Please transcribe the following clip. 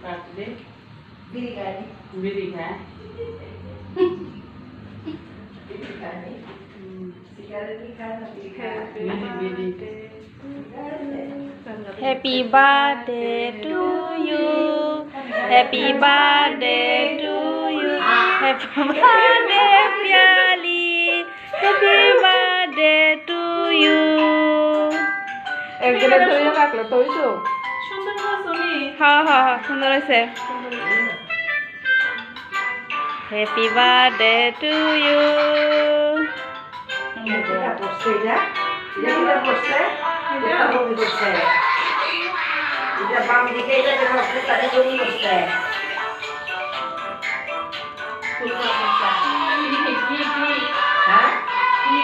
Birthday biryani biryani biryani cigarette की खाना बिरी Happy birthday to you. Happy birthday to you. Happy birthday, Pyali. Happy birthday to you. একজনের ধরে রাখলো তো ওই তো সুন্দর বসনি হা হা হা সুন্দর হয়েছে Happy birthday to you. এটা বসছে এটা বসছে এটা বমি করছে এটা বাম দিকে এটা বসছে তারে বমি করছে হ্যাঁ কি